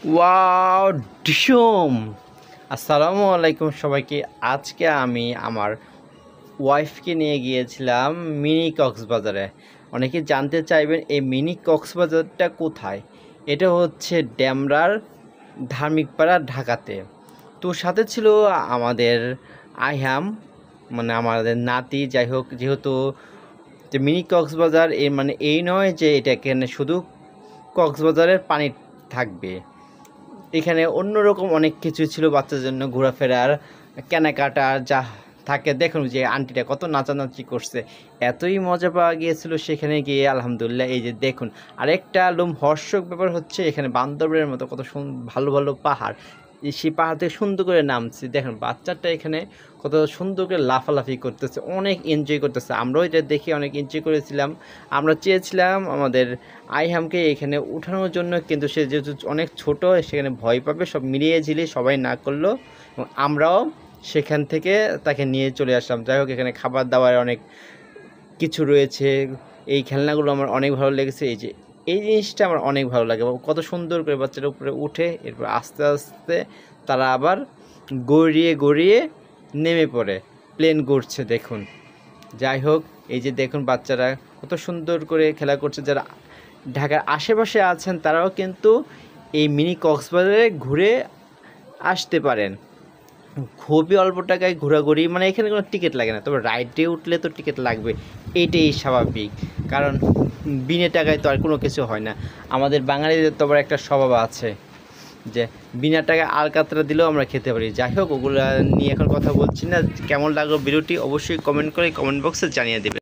Wow ডিসম। আসসালামু আলাইকুম সবাইকে। আজকে আমি আমার ওয়াইফকে নিয়ে গিয়েছিলাম মিনি কক্সবাজারে। অনেকে জানতে চাইবেন এই মিনি কক্সবাজারটা কোথায়। এটা হচ্ছে ডেমরার ধার্মিকপাড়া, ঢাকাতে। তো সাথে ছিল আমাদের আইহাম, মানে আমাদের নাতি। যাই হোক, যেহেতু যে মিনি কক্সবাজার এর মানে এই নয় যে এটা এখানে শুধু কক্সবাজারের পানি থাকবে, এখানে অন্যরকম অনেক কিছু ছিল বাচ্চার জন্য ঘোরাফেরার, কেনাকাটা যা থাকে। দেখুন যে আন্টিটা কত নাচানাচি করছে, এতই মজা পাওয়া গিয়েছিল সেখানে গিয়ে। আলহামদুলিল্লাহ। এই যে দেখুন, আরেকটা লোমহর্ষক ব্যাপার হচ্ছে এখানে বান্দরবানের মতো কত ভালো ভালো পাহাড়, সেই পাহাড় থেকে সুন্দর করে নামছে। দেখুন বাচ্চাটা এখানে কত সুন্দর করে লাফালাফি করতেছে, অনেক এনজয় করতেছে। আমরাও এটা দেখে অনেক এনজয় করেছিলাম। আমরা চেয়েছিলাম আমাদের আইহামকে এখানে উঠানোর জন্য, কিন্তু সে যেহেতু অনেক ছোট, সেখানে ভয় পাবে। সব মিলিয়ে ঝিলিয়ে সবাই না করলো, এবং আমরাও সেখান থেকে তাকে নিয়ে চলে আসলাম। যাই হোক, এখানে খাবার দাবার অনেক কিছু রয়েছে। এই খেলনাগুলো আমার অনেক ভালো লেগেছে। এই জিনিসটা আমার অনেক ভালো লাগে, কত সুন্দর করে বাচ্চারা উপরে উঠে এরপর আস্তে আস্তে তারা আবার গড়িয়ে গড়িয়ে নেমে পড়ে, প্লেন ঘুরছে দেখুন। যাই হোক, এই যে দেখুন বাচ্চারা কত সুন্দর করে খেলা করছে। যারা ঢাকার আশেপাশে আছেন তারাও কিন্তু এই মিনি কক্সবাজারে ঘুরে আসতে পারেন। খুবই অল্প টাকায় ঘোরাঘুরি, মানে এখানে কোনো টিকিট লাগে না, তবে রাইডে উঠলে তো টিকিট লাগবে, এইটাই স্বাভাবিক। কারণ বিনা টাকায় তো আর কোনো কিছু হয় না। আমাদের বাঙালিদের তো আবার একটা স্বভাব আছে যে বিনা টাকায় আলকাতরা দিলেও আমরা খেতে পারি। যাই হোক, ওগুলো নিয়ে এখন কথা বলছি না। কেমন লাগলো ভিডিওটি অবশ্যই কমেন্ট করে কমেন্ট বক্সে জানিয়ে দেবে।